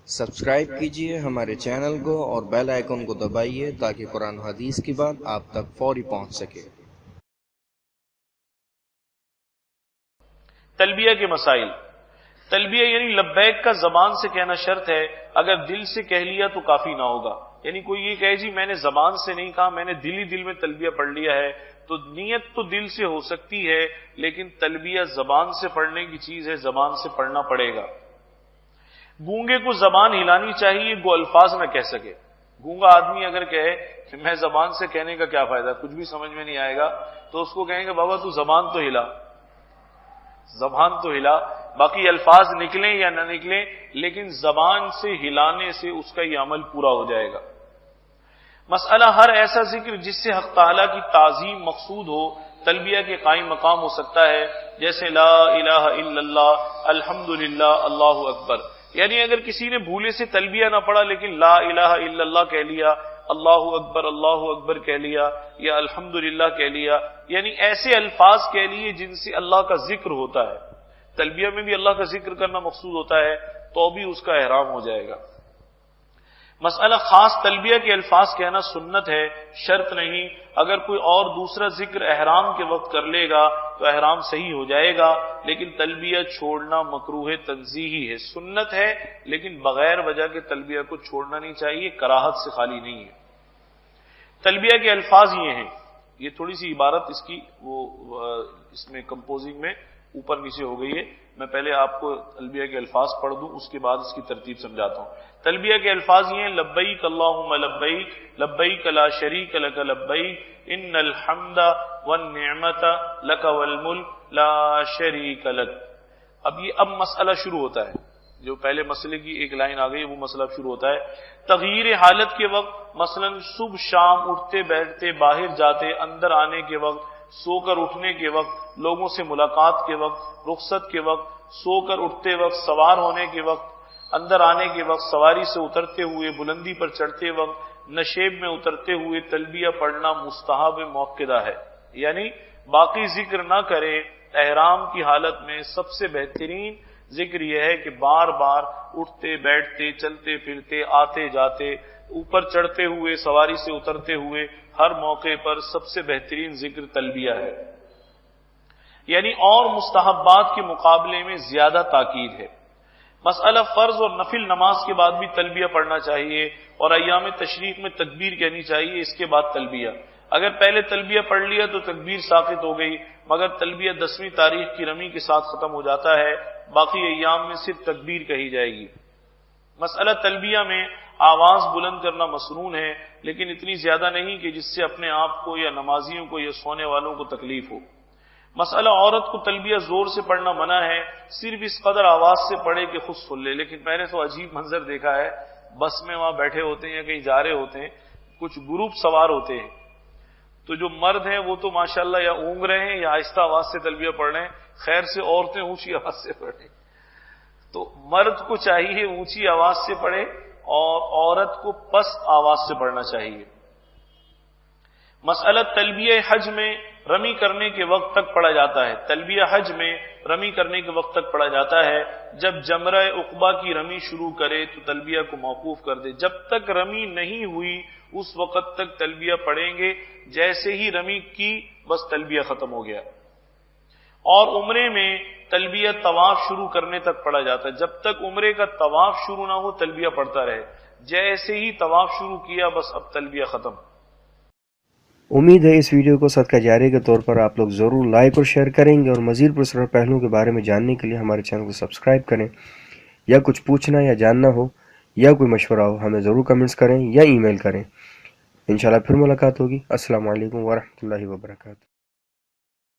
Subscribe کیجئے ہمارے channel کو اور بیل آئیکن کو دبائیے تاکہ قرآن و حدیث کی بات آپ تک فوری پہنچ سکے۔ تلبیہ کے مسائل۔ تلبیہ یعنی لبیک کا زبان سے کہنا شرط ہے، اگر دل سے کہہ لیا تو کافی نہ ہوگا۔ یعنی کوئی یہ کہے جی میں نے زبان سے نہیں کہا، میں نے دل میں تلبیہ پڑھ لیا ہے، تو نیت تو دل سے ہو سکتی ہے لیکن تلبیہ زبان سے پڑھنے کی چیز ہے، زبان سے پڑھنا پڑے گا۔ گونگے کو زبان ہلانی چاہیے، وہ الفاظ نہ کہہ سکے۔ گونگا آدمی اگر کہے کہ میں زبان سے کہنے کا کیا فائدہ، کچھ بھی سمجھ میں نہیں آئے گا، تو اس کو کہیں گے بابا تو زبان تو ہلا، زبان تو ہلا، باقی الفاظ نکلیں یا نہ نکلیں لیکن زبان سے ہلانے سے اس کا یہ عمل پورا ہو جائے گا۔ مسئلہ ہر ایسا ذکر جس سے حق تعالیٰ کی تعظیم مقصود ہو تلبیہ کے قائم مقام ہو سکتا ہے، جیسے لا الہ الا اللہ، الحمدللہ، اللہ اکبر۔ یعنی اگر کسی نے بھولے سے تلبیہ نہ پڑھا لیکن لا الہ الا اللہ کہہ لیا، اللہ اکبر کہہ لیا یا الحمدللہ کہہ لیا، یعنی ایسے الفاظ کہہ لیے جن سے اللہ کا ذکر ہوتا ہے، تلبیہ میں بھی اللہ کا ذکر کرنا مقصود ہوتا ہے، تو بھی اس کا احرام ہو جائے گا۔ مسئلہ خاص تلبیہ کے الفاظ کہنا سنت ہے، شرط نہیں۔ اگر کوئی اور دوسرا ذکر احرام کے وقت کر لے گا تو احرام صحیح ہو جائے گا، لیکن تلبیہ چھوڑنا مکروہ تنزیہی ہے، سنت ہے لیکن بغیر وجہ کے تلبیہ کو چھوڑنا نہیں چاہیے، کراہت سے خالی نہیں ہے۔ تلبیہ کے الفاظ یہ ہیں، یہ تھوڑی سی عبارت اس کی اس میں کمپوزنگ میں اوپر نیچے ہو گئی ہے، میں پہلے آپ کو تلبیہ کے الفاظ پڑھ دوں، اس کے بعد اس کی ترتیب سمجھاتا ہوں۔ تلبیہ کے الفاظ یہ ہیں، لبیک اللہم لبیک، لبیک لا شریک لک لبیک، ان الحمد والنعمت لک والملک لا شریک لک۔ اب مسئلہ شروع ہوتا ہے، جو پہلے مسئلے کی ایک لائن آ گئی وہ مسئلہ شروع ہوتا ہے۔ تغییر حالت کے وقت، مثلا صبح شام، اٹھتے بیٹھتے، باہر جاتے، اندر آنے کے وقت، سو کر اٹھنے کے وقت، لوگوں سے ملاقات کے وقت، رخصت کے وقت، سو کر اٹھتے وقت، سوار ہونے کے وقت، اندر آنے کے وقت، سواری سے اترتے ہوئے، بلندی پر چڑھتے وقت، نشیب میں اترتے ہوئے تلبیہ پڑھنا مستحب موقدہ ہے، یعنی باقی ذکر نہ کرے۔ احرام کی حالت میں سب سے بہترین ذکر یہ ہے کہ بار بار اٹھتے بیٹھتے، چلتے پھرتے، آتے جاتے، اوپر چڑھتے ہوئے، سواری سے اترتے ہوئے، ہر موقع پر سب سے بہترین ذکر تلبیہ ہے، یعنی اور مستحبات کے مقابلے میں زیادہ تاکید ہے۔ مسئلہ فرض اور نفل نماز کے بعد بھی تلبیہ پڑھنا چاہیے اور ایام تشریق میں تکبیر کہنی چاہیے، اس کے بعد تلبیہ۔ اگر پہلے تلبیہ پڑھ لیا تو تکبیر ساقط ہو گئی، مگر تلبیہ 10ویں تاریخ کی رمی کے ساتھ ختم ہو جاتا ہے، باقی ایام میں صرف تکبیر کہی جائے گی۔ مسئلہ تلبیہ میں آواز بلند کرنا مسنون ہے، لیکن اتنی زیادہ نہیں کہ جس سے اپنے آپ کو یا نمازیوں کو یا سونے والوں کو تکلیف ہو۔ مسئلہ عورت کو تلبیہ زور سے پڑھنا منع ہے، صرف اس قدر آواز سے پڑھے کہ خود سن لے۔ لیکن میں نے تو عجیب منظر دیکھا ہے، بس میں وہاں بیٹھے ہوتے ہیں یا کہیں جا رہے ہوتے ہیں، کچھ گروپ سوار ہوتے ہیں، تو جو مرد ہیں وہ تو ماشاءاللہ یا اونگ رہے ہیں یا آہستہ آواز سے تلبیہ پڑھ رہے ہیں، خیر سے عورتیں اونچی آواز سے پڑھیں۔ تو مرد کو چاہیے اونچی آواز سے پڑھے اور عورت کو پست آواز سے پڑھنا چاہیے۔ مسئلہ تلبیہ حج میں رمی کرنے کے وقت تک پڑھا جاتا ہے، تلبیہ حج میں رمی کرنے کے وقت تک پڑھا جاتا ہے۔ جب جمرہ عقبہ کی رمی شروع کرے تو تلبیہ کو موقوف کر دے، جب تک رمی نہیں ہوئی اس وقت تک تلبیہ پڑھیں گے، جیسے ہی رمی کی بس تلبیہ ختم ہو گیا۔ اور عمرے میں تلبیہ طواف شروع کرنے تک پڑھا جاتا ہے، جب تک عمرے کا طواف شروع نہ ہو تلبیہ پڑھتا رہے، جیسے ہی طواف شروع کیا بس اب تلبیہ ختم۔ امید ہے اس ویڈیو کو صدقہ جاریہ کے طور پر آپ لوگ ضرور لائک اور شیئر کریں گے، اور مزید پرسرار پہلوؤں کے بارے میں جاننے کے لیے ہمارے چینل کو سبسکرائب کریں۔ یا کچھ پوچھنا یا جاننا ہو یا کوئی مشورہ ہو ہمیں ضرور کمنٹس کریں یا ای میل کریں۔ انشاءاللہ پھر ملاقات ہوگی۔ السلام علیکم ورحمۃ اللہ وبرکاتہ۔